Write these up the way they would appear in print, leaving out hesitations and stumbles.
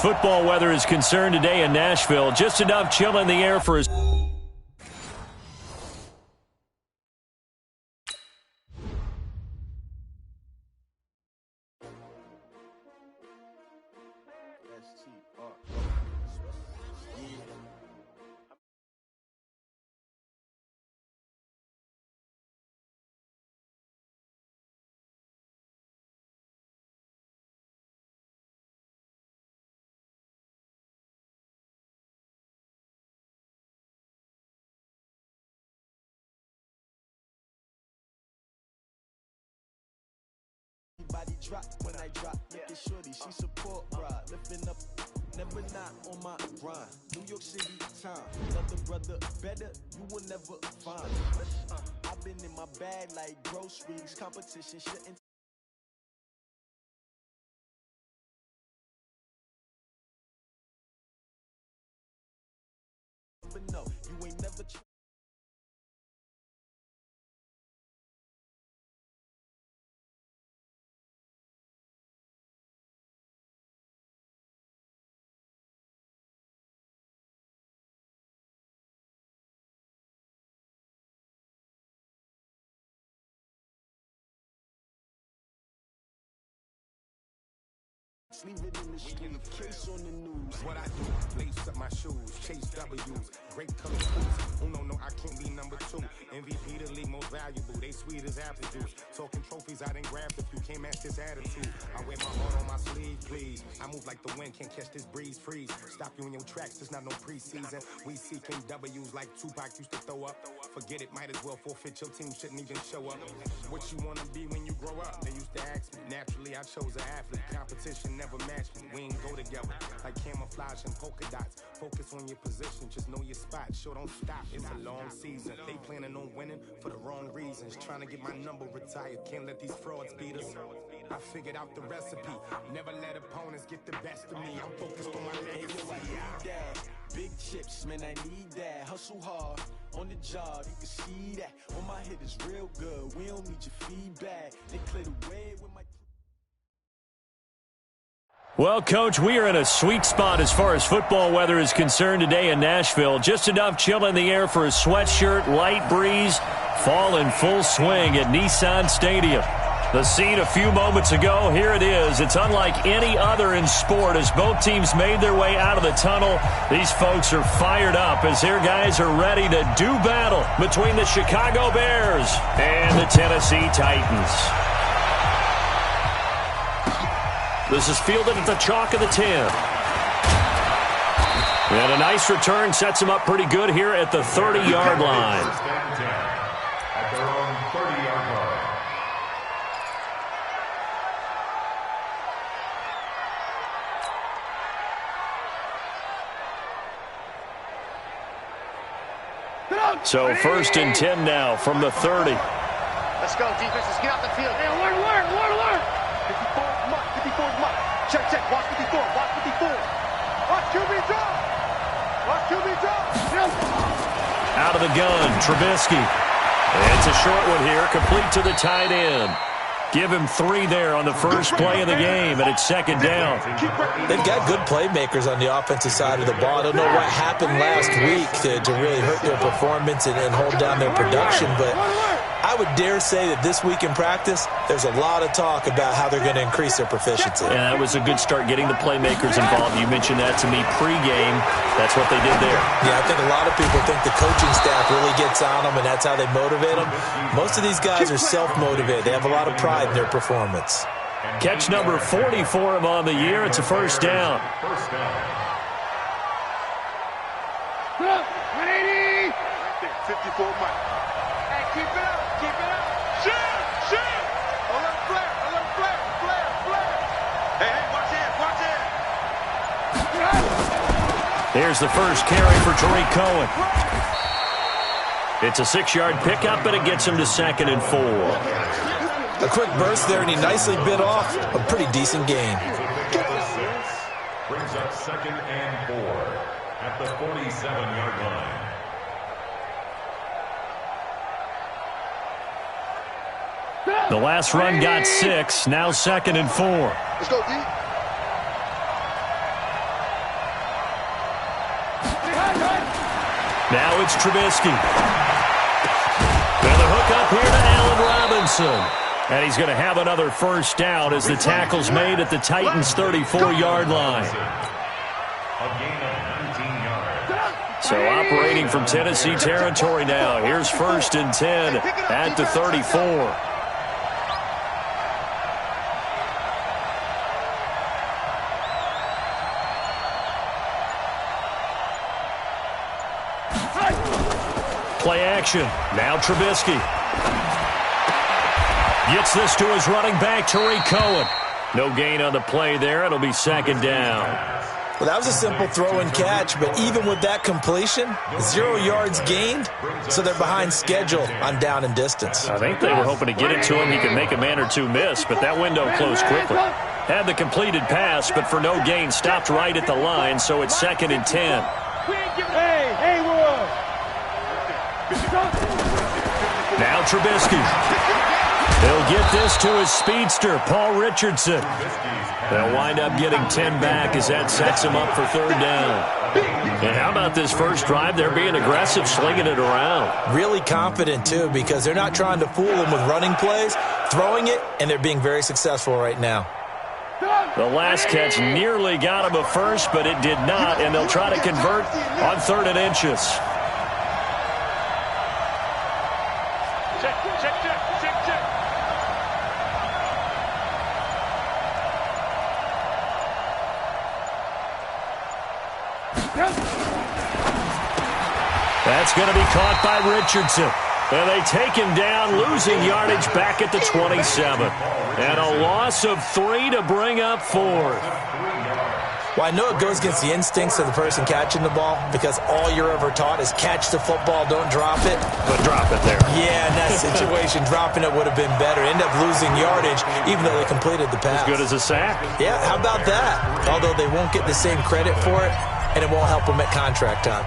football weather is concerned today in Nashville, just enough chill in the air for us. Body drop when I drop, looking shorty, she support ride, lifting up, never not on my grind. New York City time, another brother better, you will never find. I've been in my bag like groceries, competition shouldn't. But no, you ain't never. Leave it in the street, case on the news. What I do, lace up my shoes, chase W's, great color boots. No, I can't be number 2. MVP the league most valuable, they sweet as apple juice. Talking trophies, I didn't grab if you can't match this attitude. I wear my heart on my sleeve, please. I move like the wind, can't catch this breeze, freeze. Stop you in your tracks, there's not no preseason. We seeking W's like Tupac used to throw up. Forget it, might as well forfeit, your team shouldn't even show up. What you wanna be when you grow up? They used to ask me. Naturally, I chose an athlete. Competition never matched me. We ain't go together like camouflage and polka dots. Focus on your position, just know your spot. Sure, don't stop, it's a long season. They planning on winning for the wrong reasons. Trying to get my number retired, can't let these frauds beat us. I figured out the recipe. Never let opponents get the best of me. I'm focused on my legacy. Big chips, man, I need that. Hustle hard on the job, you can see that. On my hit is real good. We don't need your feedback. They clear the way with my. Well, Coach, we are in a sweet spot as far as football weather is concerned today in Nashville. Just enough chill in the air for a sweatshirt, light breeze, fall in full swing at Nissan Stadium. The scene a few moments ago, here it is. It's unlike any other in sport as both teams made their way out of the tunnel. These folks are fired up as their guys are ready to do battle between the Chicago Bears and the Tennessee Titans. This is fielded at the chalk of the 10. And a nice return sets him up pretty good here at the 30-yard line. At their own 30-yard line. So 1st and 10 now from the 30. Let's go, defense. Let's get out the field. Hey, alert. 54's mark. 54's mark. Check. Watch 54. Watch 54. Watch QB drop. Watch QB drop. Out of the gun, Trubisky. It's a short one here, complete to the tight end. Give him 3 there on the first play of the game, and it's 2nd down. They've got good playmakers on the offensive side of the ball. I don't know what happened last week to really hurt their performance and hold down their production, but I would dare say that this week in practice, there's a lot of talk about how they're going to increase their proficiency. And that was a good start getting the playmakers involved. You mentioned that to me pregame. That's what they did there. Yeah, I think a lot of people think the coaching staff really gets on them, and that's how they motivate them. Most of these guys are self-motivated. They have a lot of pride in their performance. Catch number 40 for him on the year. It's a first down. 180. 54 Mike. Hey, keep it up. Shoot. Alert flare. Hey, watch it. Here's the first carry for Tariq Cohen. It's a 6-yard pickup, and it gets him to 2nd and 4. A quick burst there, and he nicely bit off a pretty decent gain. Brings up 2nd and 4 at the 47-yard line. The last run got 6, now 2nd and 4. Let's go, D. Now it's Trubisky. And the hook up here to Allen Robinson. And he's going to have another first down as the tackle's made at the Titans' 34-yard line. A gain of 19 yards. So operating from Tennessee territory now. Here's 1st and 10 at the 34. Play action. Now Trubisky. Gets this to his running back, Tariq Cohen. No gain on the play there. It'll be 2nd down. Well, that was a simple throw and catch, but even with that completion, 0 yards gained, so they're behind schedule on down and distance. I think they were hoping to get it to him. He could make a man or two miss, but that window closed quickly. Had the completed pass, but for no gain, stopped right at the line, so it's 2nd and 10. Now Trubisky. He'll get this to his speedster, Paul Richardson. They'll wind up getting 10 back as that sets him up for 3rd down. And how about this first drive? They're being aggressive, slinging it around. Really confident, too, because they're not trying to fool him with running plays, throwing it, and they're being very successful right now. The last catch nearly got him a first, but it did not, and they'll try to convert on 3rd and inches. That's going to be caught by Richardson. And they take him down, losing yardage back at the 27. And a loss of 3 to bring up 4th. Well, I know it goes against the instincts of the person catching the ball because all you're ever taught is catch the football, don't drop it. But drop it there. Yeah, in that situation, dropping it would have been better. End up losing yardage even though they completed the pass. As good as a sack. Yeah, how about that? Although they won't get the same credit for it, and it won't help them at contract time.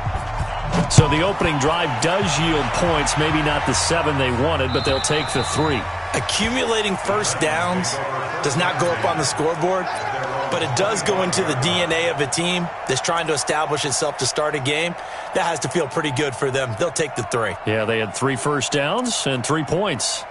So the opening drive does yield points, maybe not the 7 they wanted, but they'll take the 3. Accumulating first downs does not go up on the scoreboard, but it does go into the DNA of a team that's trying to establish itself to start a game. That has to feel pretty good for them. They'll take the 3. Yeah, they had 3 first downs and 3 points.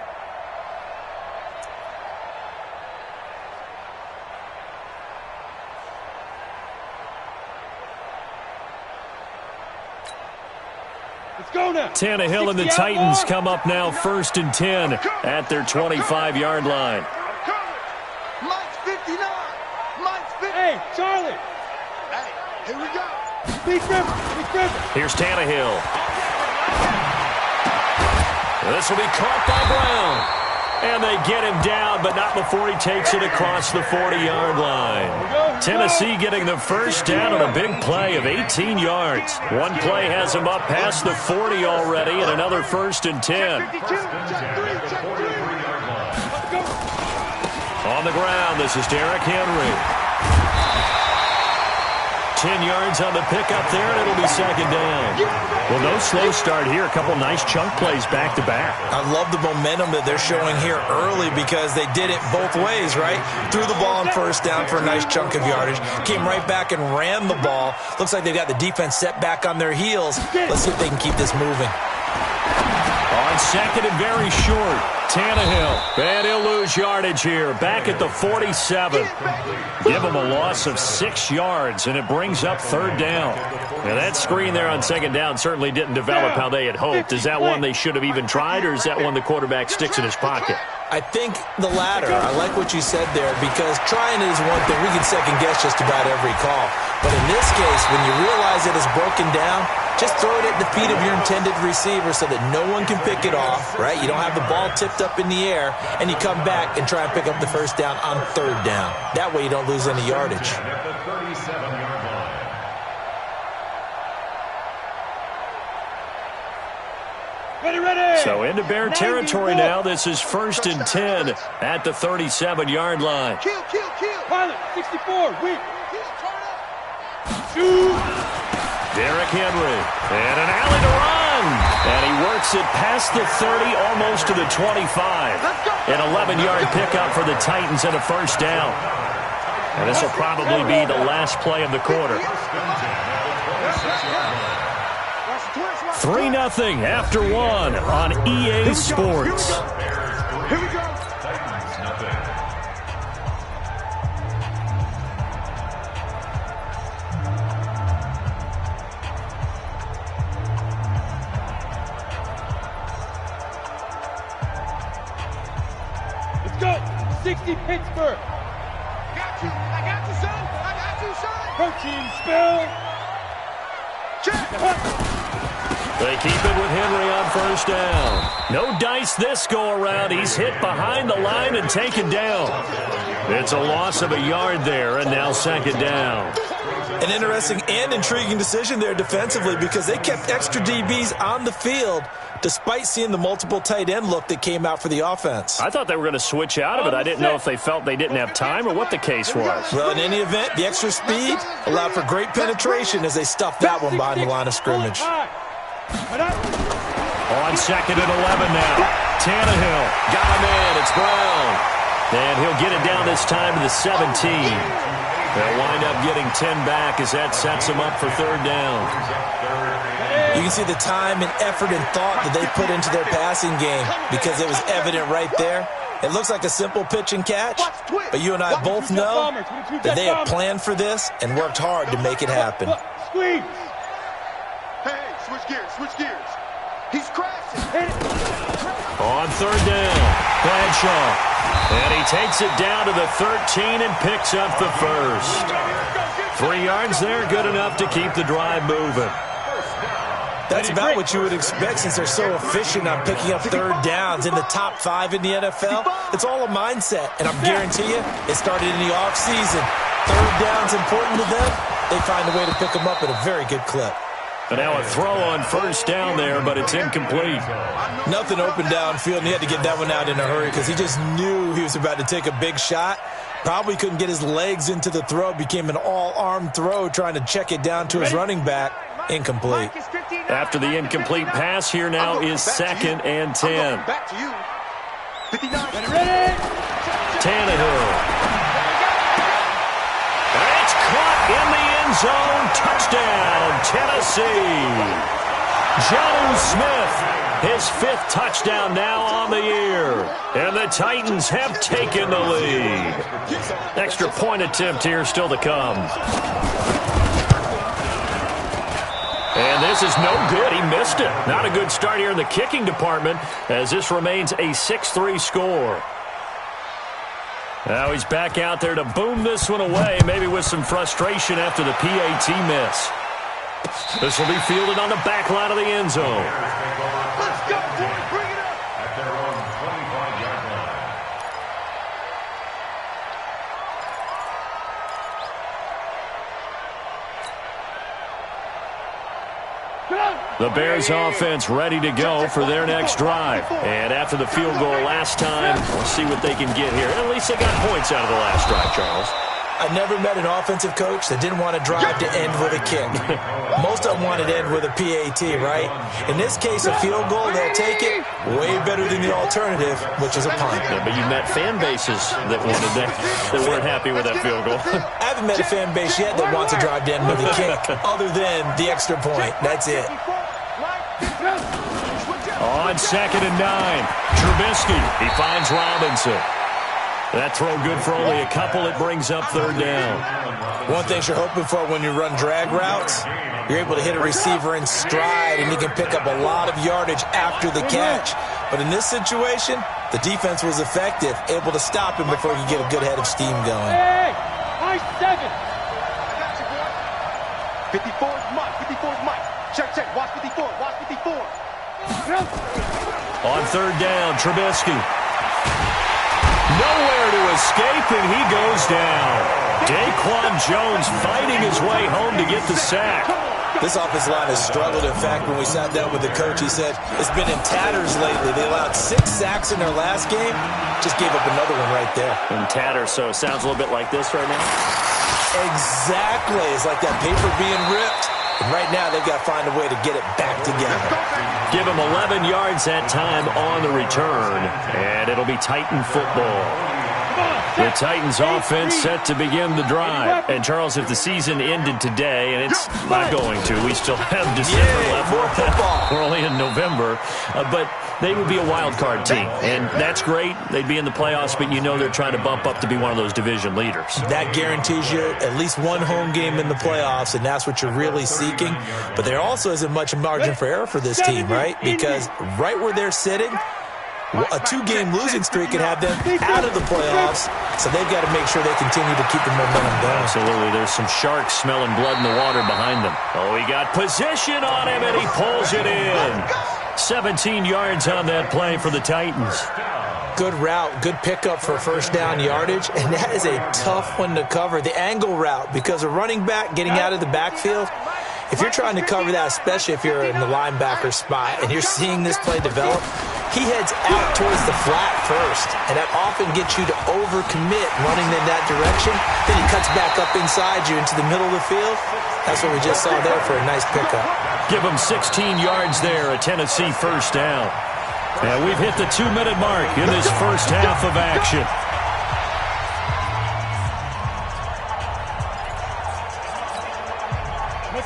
Tannehill and the Titans come up now 1st and 10 at their 25-yard line. Mike's 59. Mike's 50. Hey, Charlie. Hey, here we go. Big River. Here's Tannehill. This will be caught by Brown. And they get him down, but not before he takes it across the 40-yard line. Tennessee getting the first down on a big play of 18 yards. One play has him up past the 40 already, and another 1st and 10. On the ground, this is Derrick Henry. 10 yards on the pickup there, and it'll be 2nd down. Well, no slow start here. A couple nice chunk plays back-to-back. I love the momentum that they're showing here early because they did it both ways, right? Threw the ball on 1st down for a nice chunk of yardage. Came right back and ran the ball. Looks like they've got the defense set back on their heels. Let's see if they can keep this moving. On 2nd and very short, Tannehill. And he'll lose yardage here. Back at the 47. Give him a loss of 6 yards, and it brings up 3rd down. Now, that screen there on 2nd down certainly didn't develop how they had hoped. Is that one they should have even tried, or is that one the quarterback sticks in his pocket? I think the latter. I like what you said there because trying it is one thing. We can second-guess just about every call. But in this case, when you realize it is broken down, just throw it at the feet of your intended receiver so that no one can pick it off, right? You don't have the ball tipped up in the air, and you come back and try and pick up the first down on 3rd down. That way you don't lose any yardage. At the 37-yard line. Ready. So into Bear territory now. This is 1st and 10 at the 37-yard line. Kill. Pilot, 64, win. Derrick Henry. And an alley to run. And he works it past the 30, almost to the 25. An 11-yard pickup for the Titans and a 1st down. And this will probably be the last play of the quarter. 3-0 after 1 on EA Sports. Here we go. Titans nothing. Let's go. 60 Pittsburgh. I got you, son. I got you, son. Protein spill. They keep it with Henry on first down. No dice this go-around. He's hit behind the line and taken down. It's a loss of a yard there, and now second down. An interesting and intriguing decision there defensively because they kept extra DBs on the field despite seeing the multiple tight end look that came out for the offense. I thought they were going to switch out of it. I didn't know if they felt they didn't have time or what the case was. Well, in any event, the extra speed allowed for great penetration as they stuffed that one behind the line of scrimmage. On second and 11 now. Tannehill got a man. It's Brown. And he'll get it down this time to the 17. They'll wind up getting 10 back as that sets them up for third down. You can see the time and effort and thought that they put into their passing game because it was evident right there. It looks like a simple pitch and catch, but you and I both know that they have planned for this and worked hard to make it happen. Squeeze. Hey, switch gears. He's crashing. On third down, Bradshaw. And he takes it down to the 13 and picks up the first. 3 yards there, good enough to keep the drive moving. That's about what you would expect since they're so efficient on picking up third downs in the top 5 in the NFL. It's all a mindset, and I'm guarantee you it started in the offseason. Third down's important to them. They find a way to pick them up at a very good clip. And now a throw on first down there, but it's incomplete. Nothing open downfield, and he had to get that one out in a hurry because he just knew he was about to take a big shot. Probably couldn't get his legs into the throw. Became an all-arm throw trying to check it down to his running back. Incomplete. After the incomplete pass, here now is second and 10. Back to you. 59. Ready? Tannehill. It's caught in the end zone. Touchdown, Tennessee. John Smith, his 5th touchdown now on the year. And the Titans have taken the lead. Extra point attempt here still to come. And this is no good. He missed it. Not a good start here in the kicking department as this remains a 6-3 score. Now he's back out there to boom this one away, maybe with some frustration after the PAT miss. This will be fielded on the back line of the end zone. Let's go, boys. Bring it up. At their own 25-yard line. The Bears offense ready to go for their next drive. And after the field goal last time, we'll see what they can get here. At least they got points out of the last drive, Charles. I never met an offensive coach that didn't want to drive to end with a kick. Most of them wanted to end with a PAT, right? In this case, a field goal, they'll take it way better than the alternative, which is a punt. Yeah, but you met fan bases that wanted that weren't happy with that field goal. I haven't met a fan base yet that wants to drive to end with a kick, other than the extra point. That's it. On second and 9, Trubisky. He finds Robinson. That throw good for only a couple. It brings up third down. One thing you're hoping for when you run drag routes, you're able to hit a receiver in stride, and you can pick up a lot of yardage after the catch. But in this situation, the defense was effective, able to stop him before he could get a good head of steam going. Hey, high 7. 54's Mike. 54's Mike. Check. Watch 54. Watch 54. On third down, Trubisky. Nowhere to escape, and he goes down. Daquan Jones fighting his way home to get the sack. This offensive line has struggled. In fact, when we sat down with the coach, he said it's been in tatters lately. They allowed 6 sacks in their last game. Just gave up another one right there. In tatters, so it sounds a little bit like this right now. Exactly. It's like that paper being ripped. And right now, they've got to find a way to get it back together. Give him 11 yards that time on the return, and it'll be Titan football. The Titans offense set to begin the drive. And, Charles, if the season ended today, and it's not going to, we still have December left. More football. We're only in November. But they would be a wild card team. And that's great. They'd be in the playoffs, but you know they're trying to bump up to be one of those division leaders. That guarantees you at least one home game in the playoffs, and that's what you're really seeking. But there also isn't much margin for error for this team, right? Because right where they're sitting, a 2-game losing streak could have them out of the playoffs, so they've got to make sure they continue to keep the momentum going. Absolutely. There's some sharks smelling blood in the water behind them. Oh, he got position on him, and he pulls it in. 17 yards on that play for the Titans. Good route, good pickup for first down yardage, and that is a tough one to cover. The angle route, because a running back getting out of the backfield, if you're trying to cover that, especially if you're in the linebacker spot and you're seeing this play develop, he heads out towards the flat first, and that often gets you to overcommit running in that direction. Then he cuts back up inside you into the middle of the field. That's what we just saw there for a nice pickup. Give him 16 yards there, a Tennessee first down. And we've hit the 2-minute mark in this first half of action.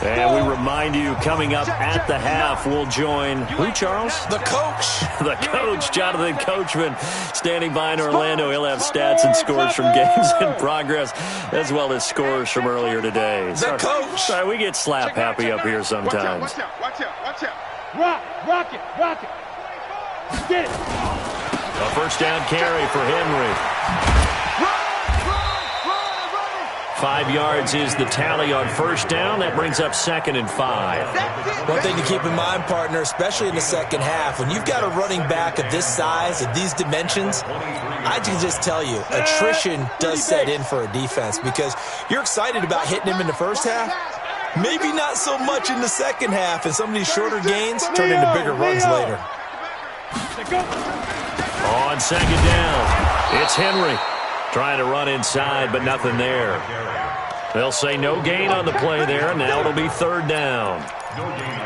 And we remind you, coming up at the half, we'll join who, Charles? The coach. The coach, Jonathan Coachman, standing by in Orlando. He'll have stats and scores from games in progress, as well as scores from earlier today. The coach. Sorry, we get slap happy up here sometimes. Watch out. Rock it. Get it. A first down carry for Henry. 5 yards is the tally on first down. That brings up 2nd and 5. One thing to keep in mind, partner, especially in the second half, when you've got a running back of this size, of these dimensions, I can just tell you, attrition does set in for a defense because you're excited about hitting him in the first half. Maybe not so much in the second half, and some of these shorter gains turn into bigger runs later. On second down, it's Henry. Trying to run inside, but nothing there. They'll say no gain on the play there, and now it'll be 3rd down.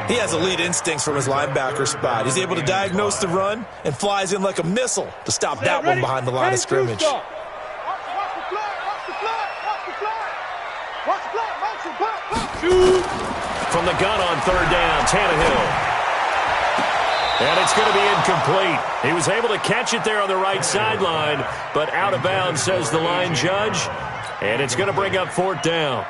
He has elite instincts from his linebacker spot. He's able to diagnose the run and flies in like a missile to stop that one behind the line of scrimmage. From the gun on 3rd down, Tannehill. And it's going to be incomplete. He was able to catch it there on the right sideline, but out of bounds, says the line judge. And it's going to bring up 4th down.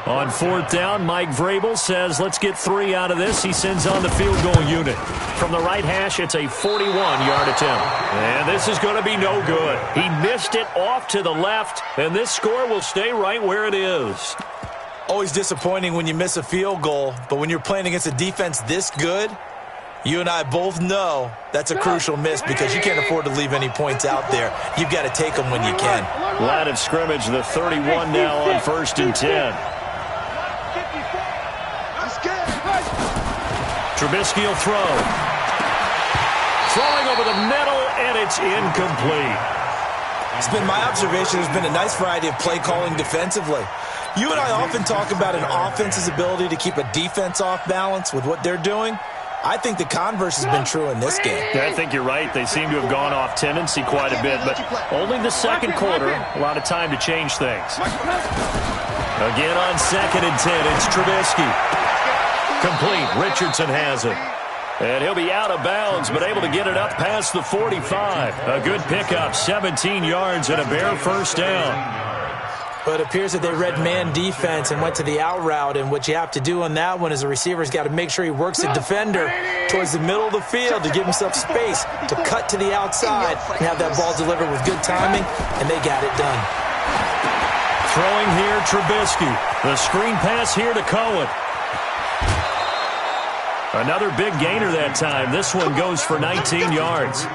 On 4th down, Mike Vrabel says, let's get 3 out of this. He sends on the field goal unit. From the right hash, it's a 41-yard attempt. And this is going to be no good. He missed it off to the left, and this score will stay right where it is. Always disappointing when you miss a field goal, but when you're playing against a defense this good, you and I both know that's a crucial miss because you can't afford to leave any points out there. You've got to take them when you can. Line of scrimmage, the 31 now on 1st and 10. Trubisky will throw. Throwing over the middle, and it's incomplete. It's been my observation there's been a nice variety of play calling defensively. You and I often talk about an offense's ability to keep a defense off balance with what they're doing. I think the converse has been true in this game. Yeah, I think you're right. They seem to have gone off tendency quite a bit, but only the second quarter, a lot of time to change things. Again on 2nd and 10, it's Trubisky. Complete. Richardson has it. And he'll be out of bounds, but able to get it up past the 45. A good pickup, 17 yards and a bare first down. But it appears that they read man defense and went to the out route, and what you have to do on that one is the receiver's got to make sure he works the defender towards the middle of the field to give himself space to cut to the outside and have that ball delivered with good timing, and they got it done. Throwing here, Trubisky. The screen pass here to Cohen. Another big gainer that time. This one goes for 19 yards.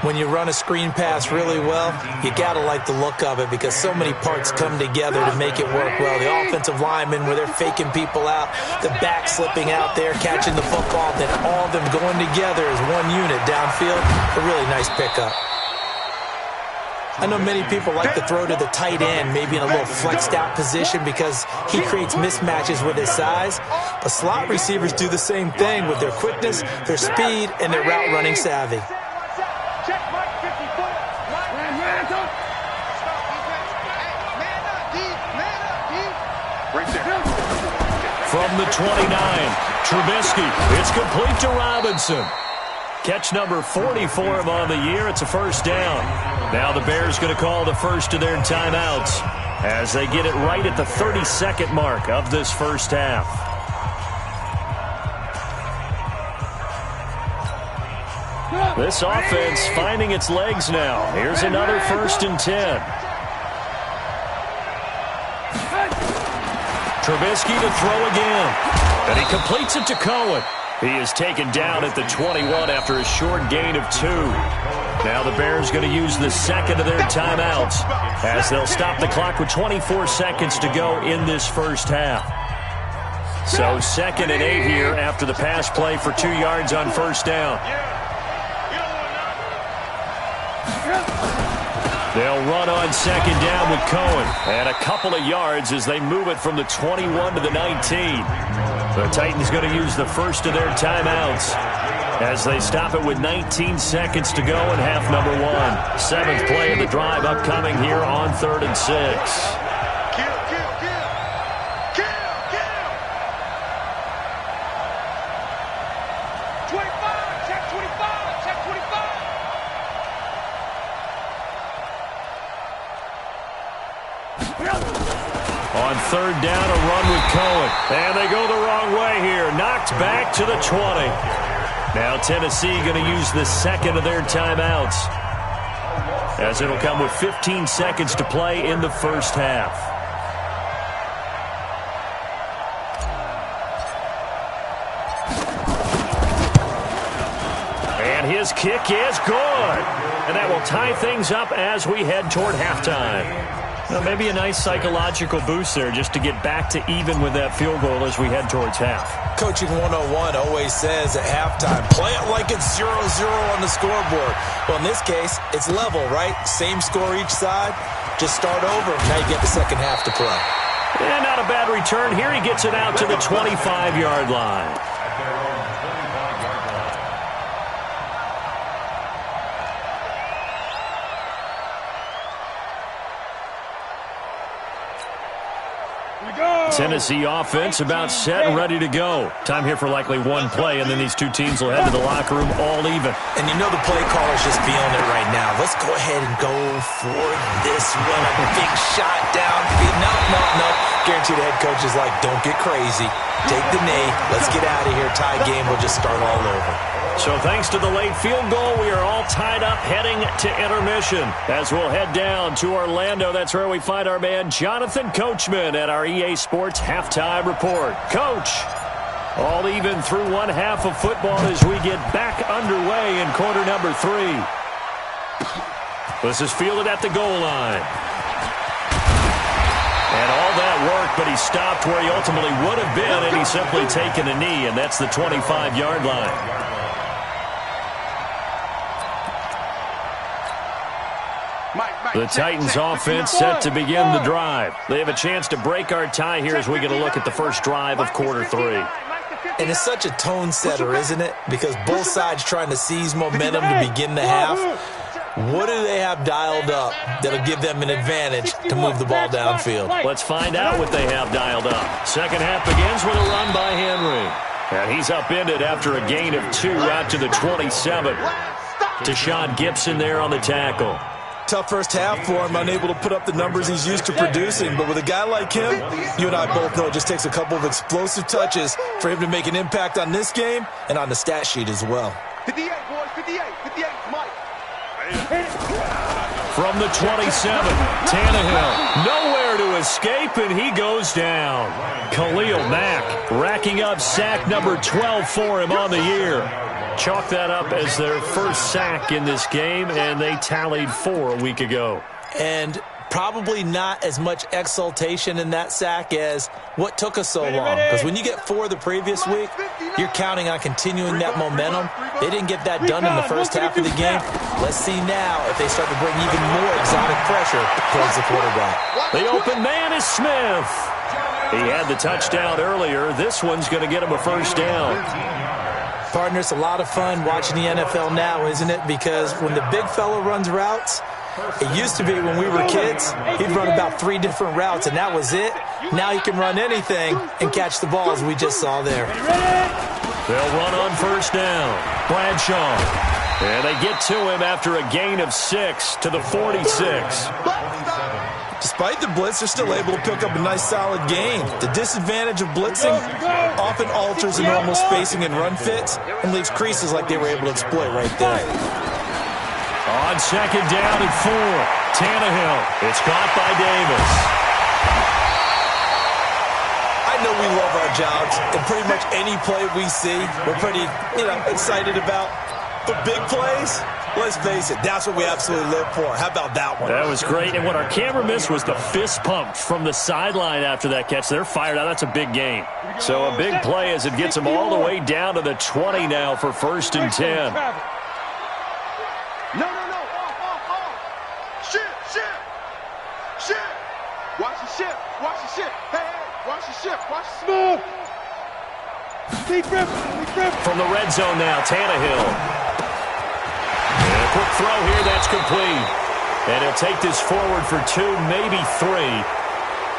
When you run a screen pass really well, you got to like the look of it because so many parts come together to make it work well. The offensive linemen, where they're faking people out, the back slipping out there, catching the football, then all of them going together as one unit downfield. A really nice pickup. I know many people like to throw to the tight end, maybe in a little flexed out position because he creates mismatches with his size. But slot receivers do the same thing with their quickness, their speed, and their route running savvy. From the 29, Trubisky. It's complete to Robinson. Catch number 40 for him on the year. It's a first down. Now the Bears going to call the first of their timeouts as they get it right at the 30-second mark of this first half. This offense finding its legs now. Here's another 1st and 10. Trubisky to throw again. And he completes it to Cohen. He is taken down at the 21 after a short gain of 2. Now the Bears going to use the second of their timeouts as they'll stop the clock with 24 seconds to go in this first half. So 2nd and 8 here after the pass play for 2 yards on first down. They'll run on 2nd down with Cohen. And a couple of yards as they move it from the 21 to the 19. The Titans going to use the first of their timeouts as they stop it with 19 seconds to go in half number 1. 7th play of the drive upcoming here on 3rd and 6. Kill. 25, check 25, check 25. On 3rd down, a run with Cohen. And they go the wrong way here. Knocked back to the 20. Now Tennessee going to use the second of their timeouts as it'll come with 15 seconds to play in the first half. And his kick is good. And that will tie things up as we head toward halftime. Well, maybe a nice psychological boost there just to get back to even with that field goal as we head towards half. Coaching 101 always says at halftime, play it like it's 0-0 on the scoreboard. Well, in this case, it's level, right? Same score each side. Just start over. Now you get the second half to play. And not a bad return. Here he gets it out to the 25-yard line. Tennessee offense about set and ready to go. Time here for likely one play, and then these two teams will head to the locker room all even. And you know the play caller's just feeling it right now. Let's go ahead and go for this one. A big shot downfield. No. Guaranteed the head coach is like, don't get crazy. Take the knee. Let's get out of here. Tie game. We'll just start all over. So thanks to the late field goal, we are all tied up heading to intermission. As we'll head down to Orlando, that's where we find our man Jonathan Coachman at our EA Sports Halftime Report. Coach, all even through one half of football as we get back underway in quarter number 3. This is fielded at the goal line. And all that work, but he stopped where he ultimately would have been, and he's simply taken a knee, and that's the 25-yard line. The Titans offense set to begin the drive. They have a chance to break our tie here as we get a look at the first drive of quarter 3. And it's such a tone setter, isn't it? Because both sides trying to seize momentum to begin the half. What do they have dialed up that'll give them an advantage to move the ball downfield? Let's find out what they have dialed up. Second half begins with a run by Henry. And he's upended after a gain of 2 out to the 27. Deshaun Gibson there on the tackle. Tough first half for him, unable to put up the numbers he's used to producing. But with a guy like him, you and I both know it just takes a couple of explosive touches for him to make an impact on this game and on the stat sheet as well. 58, boys, 58, Mike. From the 27, Tannehill, nowhere to escape, and he goes down. Khalil Mack racking up sack number 12 for him on the year. Chalk that up as their first sack in this game, and they tallied 4 a week ago. And probably not as much exultation in that sack as what took us so long. Because when you get 4 the previous week, you're counting on continuing that momentum. They didn't get that done in the first half of the game. Let's see now if they start to bring even more exotic pressure towards the quarterback. The open man is Smith. He had the touchdown earlier. This one's going to get him a first down. Partner, it's a lot of fun watching the NFL now, isn't it? Because when the big fella runs routes, it used to be when we were kids, he'd run about 3 different routes, and that was it. Now he can run anything and catch the ball, as we just saw there. They'll run on first down. Bradshaw. And they get to him after a gain of 6 to the 46. Despite the blitz, they're still able to pick up a nice solid gain. The disadvantage of blitzing often alters the normal spacing and run fits and leaves creases like they were able to exploit right there. On second down and 4, Tannehill. It's caught by Davis. I know we love our jobs, and pretty much any play we see, we're pretty, excited about. But big plays, let's face it, that's what we absolutely live for. How about that one? That was great, and what our camera missed was the fist pump from the sideline after that catch. They're fired out. That's a big gain. So a big play as it gets them all the way down to the 20 now for 1st and 10. No. Shit. Watch the ship. Hey, watch the ship. Smooth. Deep rip. From the red zone now, Tannehill. And a quick throw here, that's complete. And he'll take this forward for 2, maybe 3.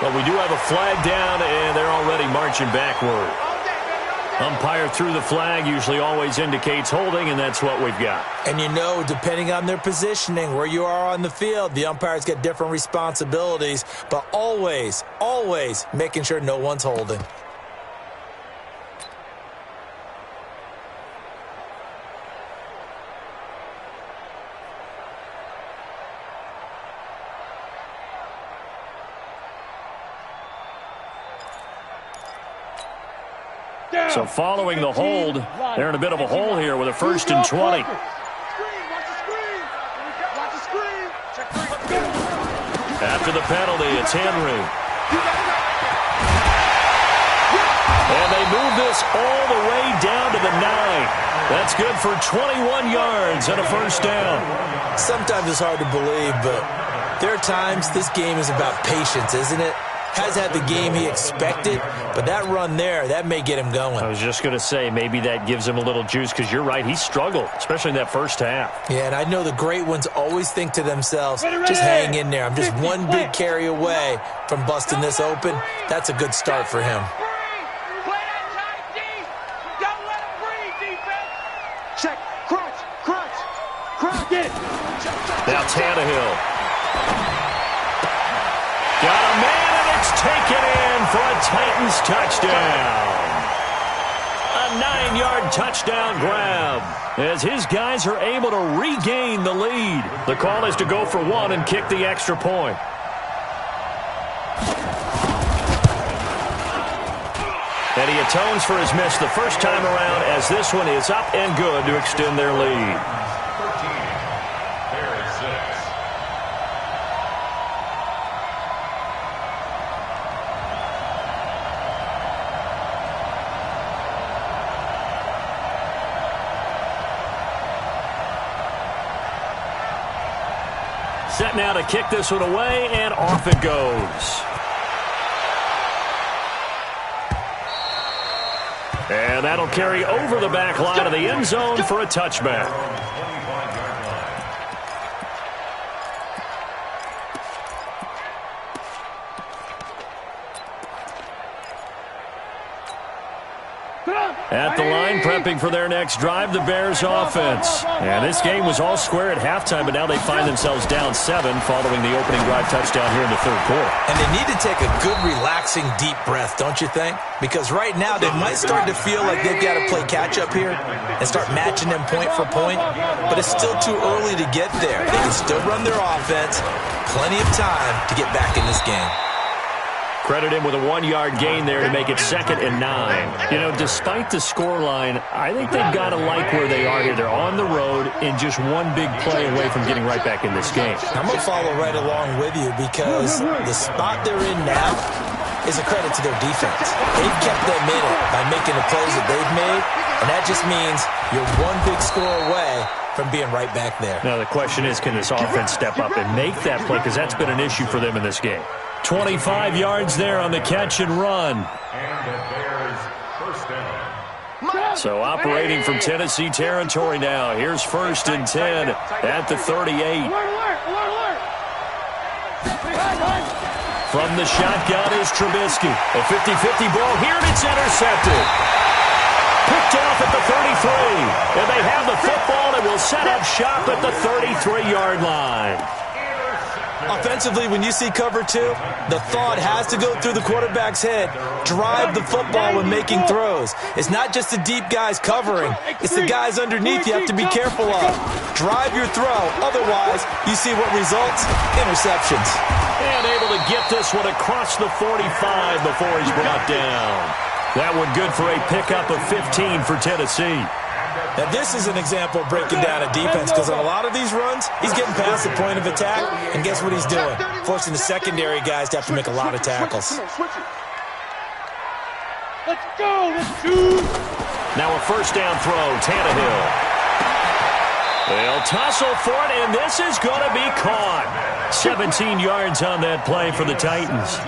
But we do have a flag down, and they're already marching backward. Umpire threw the flag, usually always indicates holding, and that's what we've got. And depending on their positioning, where you are on the field, the umpires get different responsibilities, but always making sure no one's holding. So following the hold, they're in a bit of a hole here with a 1st and 20. After the penalty, it's Henry. And they move this all the way down to the 9. That's good for 21 yards and a 1st down. Sometimes it's hard to believe, but there are times this game is about patience, isn't it? Has had the game he expected, but that run there, that may get him going. I was just going to say, maybe that gives him a little juice, because you're right, he struggled, especially in that first half. Yeah, and I know the great ones always think to themselves, just hang in there. I'm just one big carry away from busting this open. That's a good start for him. Check, crunch. Get it. Now Tannehill. Got a man, and it's taken in for a Titans touchdown. A 9-yard touchdown grab as his guys are able to regain the lead. The call is to go for 1 and kick the extra point. And he atones for his miss the first time around, as this one is up and good to extend their lead. Set now to kick this one away, and off it goes. And that'll carry over the back line of the end zone for a touchback. At the line, prepping for their next drive, the Bears offense. And this game was all square at halftime, but now they find themselves down 7 following the opening drive touchdown here in the third quarter. And they need to take a good, relaxing, deep breath, don't you think? Because right now they might start to feel like they've got to play catch-up here and start matching them point for point, but it's still too early to get there. They can still run their offense. Plenty of time to get back in this game. Credit him with a 1-yard gain there to make it 2nd and 9. You know, despite the scoreline, I think they've got to like where they are here. They're on the road and just one big play away from getting right back in this game. I'm going to follow right along with you because the spot they're in now is a credit to their defense. They've kept them in it by making the plays that they've made, and that just means you're one big score away from being right back there. Now the question is, can this offense step up and make that play? Because that's been an issue for them in this game. 25 yards there on the catch and run. And the Bears first down. So operating from Tennessee territory now. Here's 1st and 10 at the 38. From the shotgun is Trubisky. A 50-50 ball here, and it's intercepted. Picked off at the 33. And they have the football and will set up shop at the 33-yard line. Offensively, when you see cover two, the thought has to go through the quarterback's head. Drive the football when making throws. It's not just the deep guys covering. It's the guys underneath you have to be careful of. Drive your throw. Otherwise, you see what results? Interceptions. And able to get this one across the 45 before he's brought down. That one good for a pickup of 15 for Tennessee. Now, this is an example of breaking down a defense because on a lot of these runs, he's getting past the point of attack, and guess what he's doing? Forcing the secondary guys to have to make a lot of tackles. Let's go. Let's shoot. Now a first down throw, Tannehill. They'll tussle for it, and this is going to be caught. 17 yards on that play for the Titans.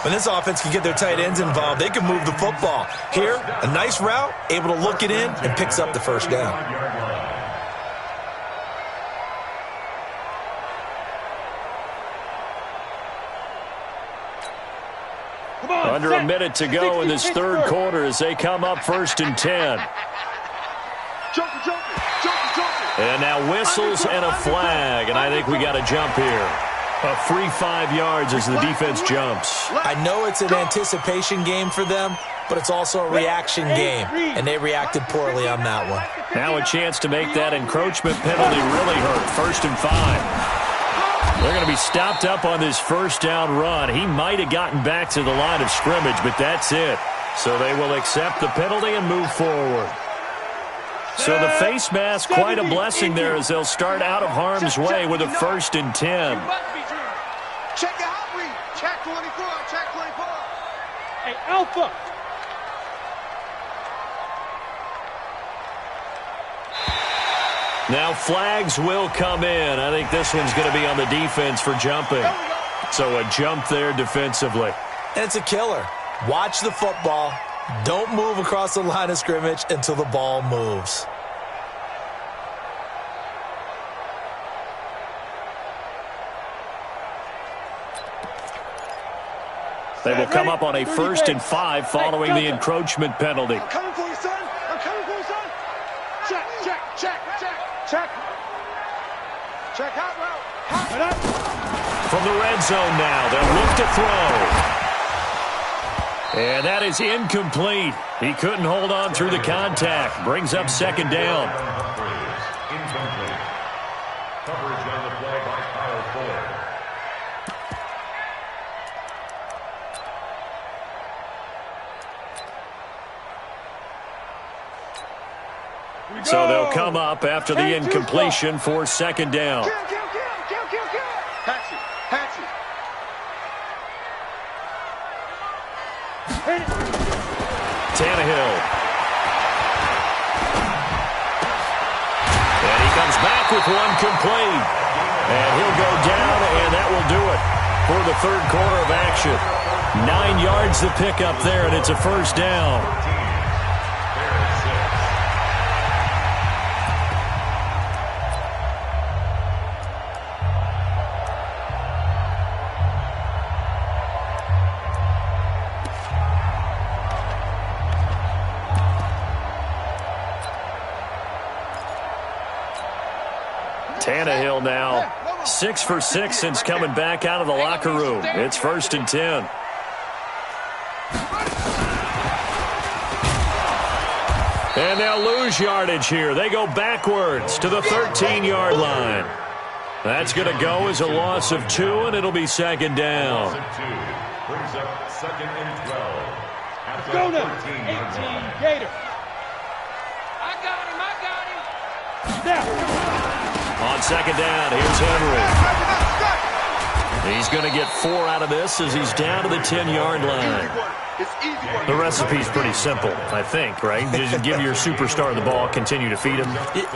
When this offense can get their tight ends involved, they can move the football. Here, a nice route, able to look it in, and picks up the first down. Under a minute to go in this third quarter as they come up 1st and 10. And now whistles and a flag, and I think we got a jump here. A free 5 yards as the defense jumps. I know it's an anticipation game for them, but it's also a reaction game, and they reacted poorly on that one. Now a chance to make that encroachment penalty really hurt. 1st and 5. They're going to be stopped up on this first down run. He might have gotten back to the line of scrimmage, but that's it. So they will accept the penalty and move forward. So the face mask, quite a blessing there as they'll start out of harm's way with a 1st and 10. Check out, read. Check 24. Check 24. Hey, Alpha. Now flags will come in. I think this one's going to be on the defense for jumping. So a jump there defensively. And it's a killer. Watch the football. Don't move across the line of scrimmage until the ball moves. They will come up on a 1st and 5 following the encroachment penalty. I'm coming for you, son. I'm coming for you, son. Check, check, check, check, check. Check out route. From the red zone now, they'll look to throw. And that is incomplete. He couldn't hold on through the contact. Brings up 2nd down. Incomplete. Coverage on the play by Kyle Fuller. So they'll come up after the incompletion for 2nd down. Kill. Patch it. Tannehill. And he comes back with one complete. And he'll go down, and that will do it for the third quarter of action. 9 yards to pick up there, and it's a 1st down. Tannehill now 6 for 6 since coming back out of the locker room. It's 1st and 10. And they'll lose yardage here. They go backwards to the 13-yard line. That's going to go as a loss of 2, and it'll be 2nd down. Brings up 2nd and 12. At the Go now. 18 Gator. I got him. Now. On 2nd down, here's Henry. He's going to get 4 out of this as he's down to the 10-yard line. The recipe's pretty simple, I think, right? Just give your superstar the ball, continue to feed him.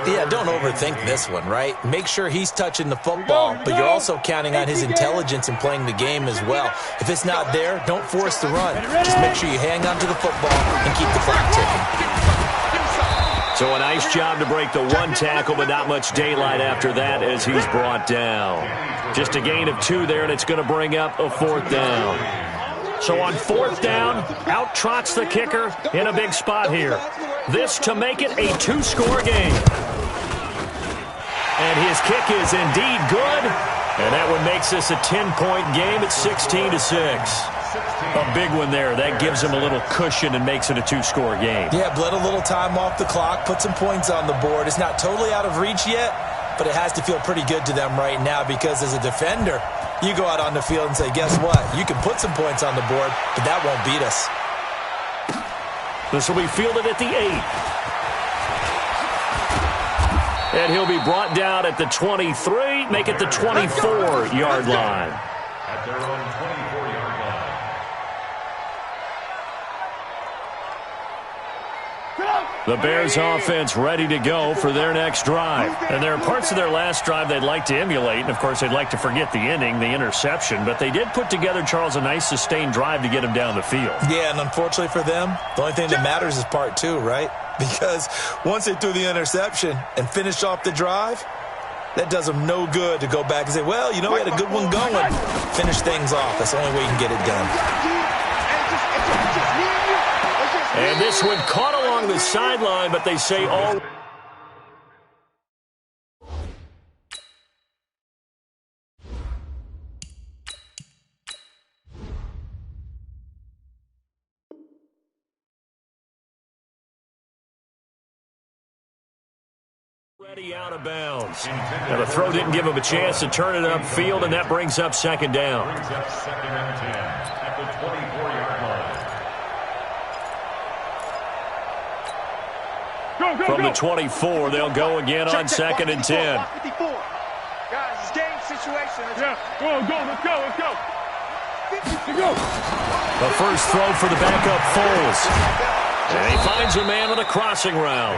Yeah, don't overthink this one, right? Make sure he's touching the football, but you're also counting on his intelligence in playing the game as well. If it's not there, don't force the run. Just make sure you hang on to the football and keep the clock ticking. So a nice job to break the one tackle, but not much daylight after that as he's brought down. Just a gain of 2 there, and it's going to bring up a 4th down. So on 4th down, out trots the kicker in a big spot here. This to make it a 2-score game. And his kick is indeed good. And that one makes this a 10-point game at 16-6. A big one there. That gives him a little cushion and makes it a 2-score game. Yeah, bled a little time off the clock, put some points on the board. It's not totally out of reach yet, but it has to feel pretty good to them right now because as a defender, you go out on the field and say, guess what? You can put some points on the board, but that won't beat us. This will be fielded at the 8. And he'll be brought down at the 23, make it the 24-yard line. At their own 24-yard line. The Bears offense ready to go for their next drive. And there are parts of their last drive they'd like to emulate. And, of course, they'd like to forget the ending, the interception. But they did put together, Charles, a nice sustained drive to get him down the field. Yeah, and unfortunately for them, the only thing that matters is part 2, right? Because once they threw the interception and finished off the drive, that does them no good to go back and say, well, you know, we had a good one going. Finish things off. That's the only way you can get it done. And this one caught along the sideline, but they say all... Ready out of bounds. Now the throw didn't give him a chance to turn it upfield, and that brings up 2nd down. Brings up 2nd and 10 at the 24-yard line. From the 24, they'll go again on 2nd and 10. Guys, it's game situation. Go, let's go. The first throw for the backup Foles. And he finds a man on a crossing route.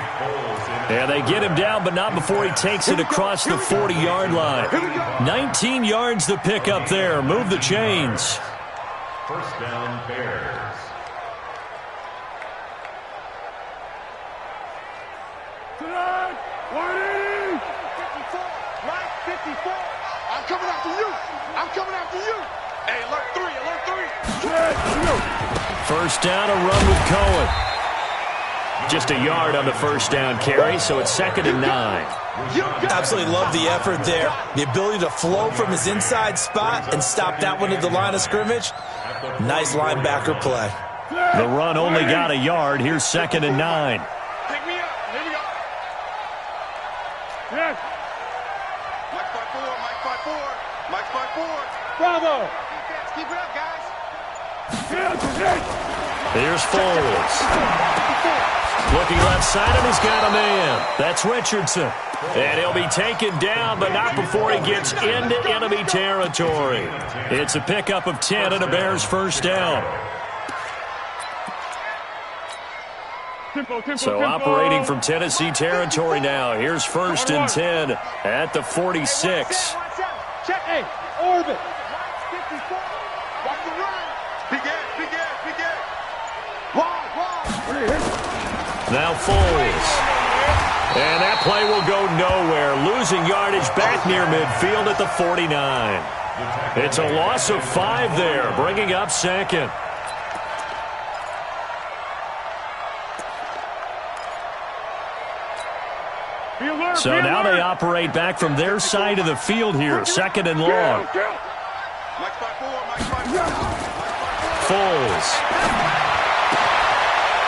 And they get him down, but not before he takes it across the 40-yard line. 19 yards to pick up there. Move the chains. First down, Bears. I'm coming after you. Hey, alert 3. First down, a run with Cohen. Just a yard on the first down carry, so it's 2nd and 9. Absolutely love the effort there. The ability to flow from his inside spot and stop that one at the line of scrimmage. Nice linebacker play. The run only got a yard. Here's 2nd and 9. Pick me up. Here we go. Yes. Mike 5-4. Bravo. Keep it up, guys. Here's Foles. Looking left side, and he's got a man. That's Richardson. And he'll be taken down, but not before he gets into enemy territory. It's a pickup of 10 and a Bears first down. So operating from Tennessee territory now. Here's 1st and 10 at the 46. Check, hey, orbit. Watch the run. Big Ed. Now Foles. And that play will go nowhere. Losing yardage back near midfield at the 49. It's a loss of 5 there, bringing up 2nd. So now they operate back from their side of the field here, 2nd and long. Foles.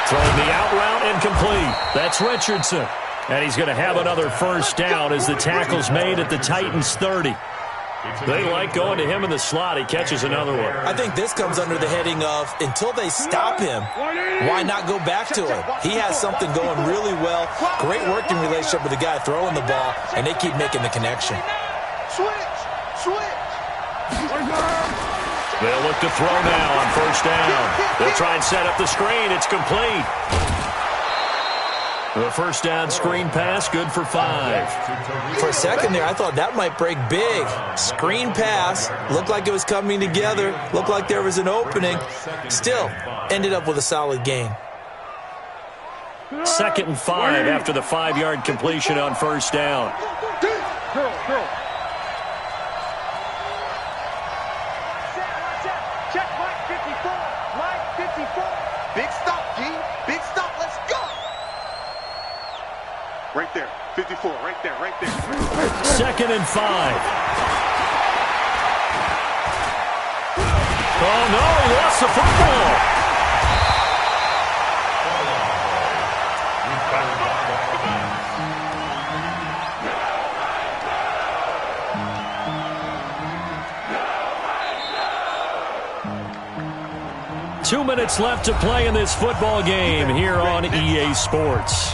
Throwing the out route incomplete. That's Richardson. And he's going to have another first down as the tackle's made at the Titans' 30. They like going to him in the slot. He catches another one. I think this comes under the heading of until they stop him, why not go back to him? He has something going really well. Great working relationship with the guy throwing the ball, and they keep making the connection. Switch. They'll look to throw now on first down. They'll try and set up the screen. It's complete. The first down screen pass, good for 5. For a second there, I thought that might break big. Screen pass, looked like it was coming together, looked like there was an opening. Still, ended up with a solid gain. 2nd and 5 after the 5-yard completion on first down. Curl. Check Mike 54. Mike 54. Big stop, G. Big stop. Let's go. Right there. 54. Right there. 2nd and 5. Oh, no, he lost the football. 2 minutes left to play in this football game here on EA Sports.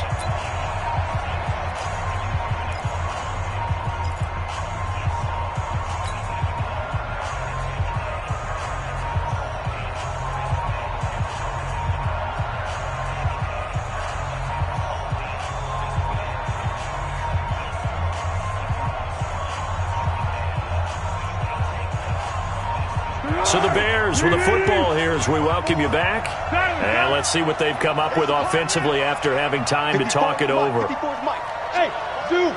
So the Bears with a football here as we welcome you back. And let's see what they've come up with offensively after having time to talk it over. Hey, dude.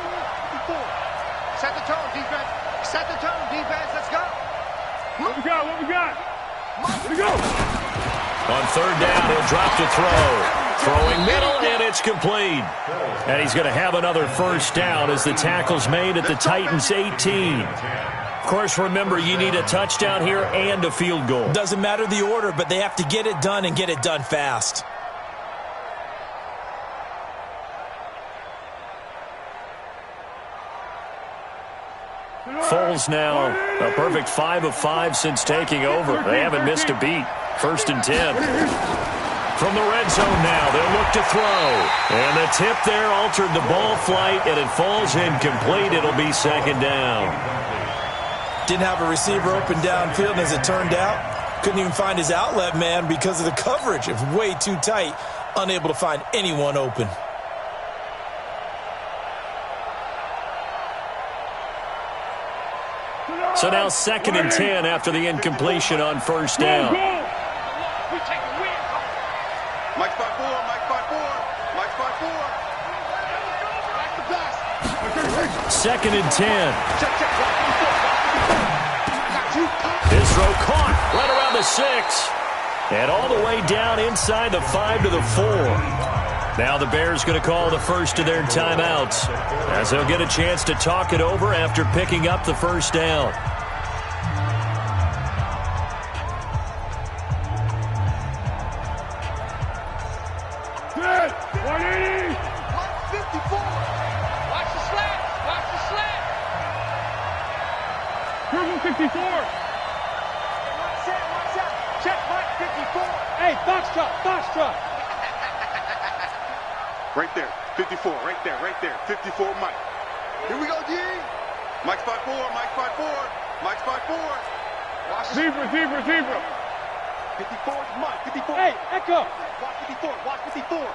Set the tone, defense. Set the tone, defense. Let's go. What we got? Here we go. On 3rd down, he'll drop to throw. Throwing middle, and it's complete. And he's going to have another first down as the tackle's made at the Titans' 18. Of course, remember, you need a touchdown here and a field goal. Doesn't matter the order, but they have to get it done and get it done fast. Foles now a perfect 5 of 5 since taking over. They haven't missed a beat. 1st and 10. From the red zone now, they'll look to throw. And the tip there altered the ball flight, and it falls incomplete. It'll be 2nd down. Didn't have a receiver open downfield, and as it turned out, couldn't even find his outlet man because of the coverage. It was way too tight, unable to find anyone open. So now 2nd and 10 after the incompletion on first down. Mike 5-4. Mike 5-4. Mike 5-4. Back to pass. 2nd and 10. His throw caught right around the 6. And all the way down inside the 5 to the 4. Now the Bears going to call the first of their timeouts as they'll get a chance to talk it over after picking up the first down. Good. 180. 54. Watch the slant. Watch the slant. Purple 54. Watch out. Check Mike 54. Hey, Foxtrot. Right there. 54. Right there. 54 Mike. Here we go, G. Mike 5-4. Mike 5-4. Mike 5-4. Watch the Zebra. 54 is Mike. 54. Hey, Echo. Watch 54. Watch 54.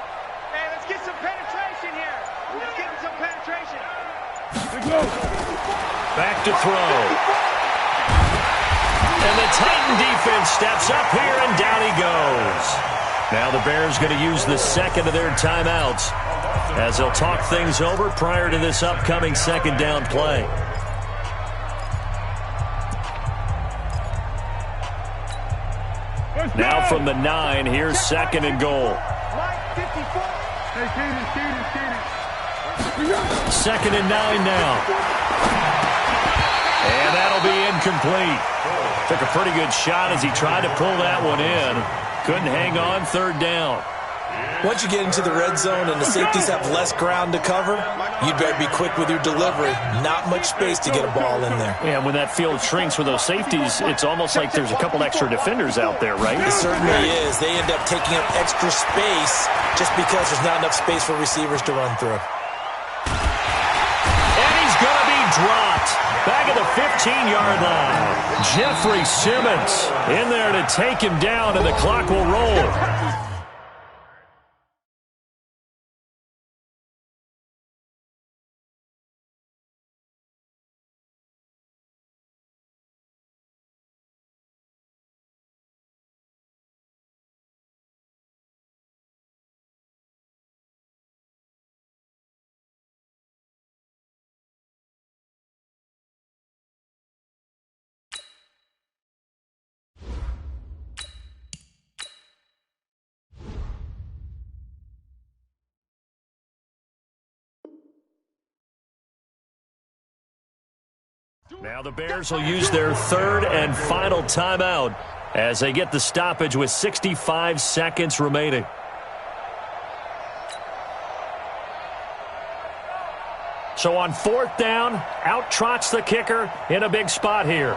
Hey, let's get some penetration here. Let's get some penetration. Let's go. Back to throw. And the Titan defense steps up here, and down he goes. Now the Bears going to use the second of their timeouts as they'll talk things over prior to this upcoming 2nd down play. Now from the 9, here's 2nd and goal. Mike 54. Hey, Katie. 2nd and 9 now. And that'll be incomplete. Took a pretty good shot as he tried to pull that one in. Couldn't hang on 3rd down. Once you get into the red zone and the safeties have less ground to cover, you'd better be quick with your delivery. Not much space to get a ball in there. And when that field shrinks with those safeties, it's almost like there's a couple extra defenders out there, right? It certainly is. They end up taking up extra space just because there's not enough space for receivers to run through. And he's going to be dropped. Back at the 15-yard line. Jeffrey Simmons in there to take him down, and the clock will roll. Now the Bears will use their third and final timeout as they get the stoppage with 65 seconds remaining. So on fourth down, out trots the kicker in a big spot here.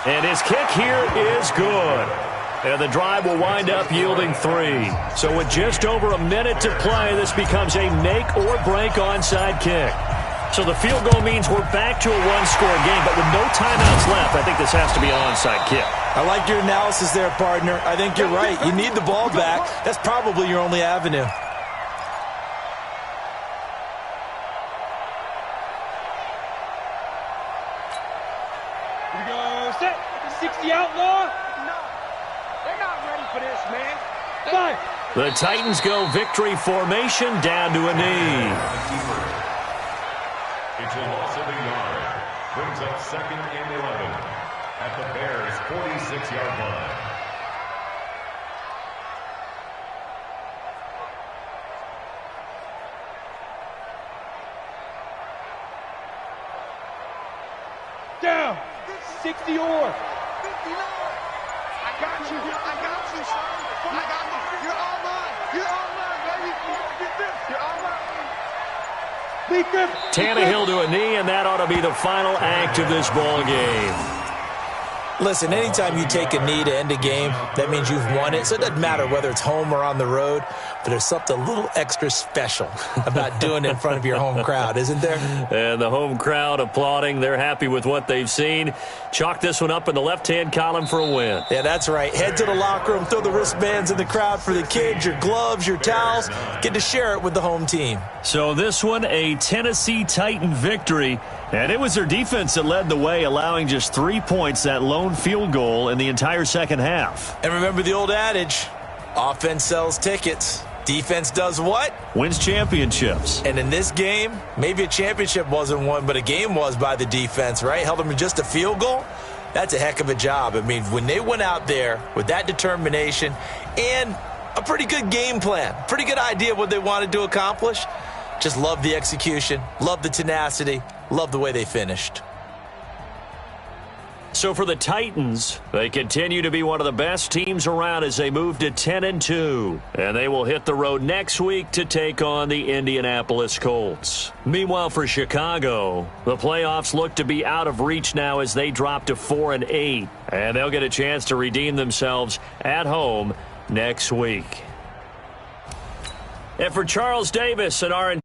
And his kick here is good. And the drive will wind up yielding 3. So with just over a minute to play, this becomes a make-or-break onside kick. So the field goal means we're back to a one-score game, but with no timeouts left, I think this has to be an onside kick. I like your analysis there, partner. I think you're right. You need the ball back. That's probably your only avenue. Here we go. Set. 60 outlaw. No. They're not ready for this, man. Five. The Titans go victory formation down to a knee. It's a loss of a yard. Brings up 2nd and 11 at the Bears' 46-yard line. Down. 60 or. I got you. I got you, son. I got you. You're all mine. You're all mine, baby. Get this. You're all mine. Tannehill to a knee, and that ought to be the final act of this ball game. Listen, anytime you take a knee to end a game, that means you've won it. So it doesn't matter whether it's home or on the road, but there's something a little extra special about doing it in front of your home crowd, isn't there? And the home crowd applauding. They're happy with what they've seen. Chalk this one up in the left-hand column for a win. Yeah, that's right. Head to the locker room, throw the wristbands in the crowd for the kids, your gloves, your towels. Get to share it with the home team. So this one, a Tennessee Titan victory. And it was their defense that led the way, allowing just 3 points, that lone field goal in the entire second half. And remember the old adage, offense sells tickets. Defense does what? Wins championships. And in this game, maybe a championship wasn't won, but a game was by the defense, right? Held them to just a field goal. That's a heck of a job. I mean, when they went out there with that determination and a pretty good game plan, pretty good idea of what they wanted to accomplish, just love the execution, love the tenacity, love the way they finished. So for the Titans, they continue to be one of the best teams around as they move to 10-2. And they will hit the road next week to take on the Indianapolis Colts. Meanwhile, for Chicago, the playoffs look to be out of reach now as they drop to 4-8. And they'll get a chance to redeem themselves at home next week. And for Charles Davis and our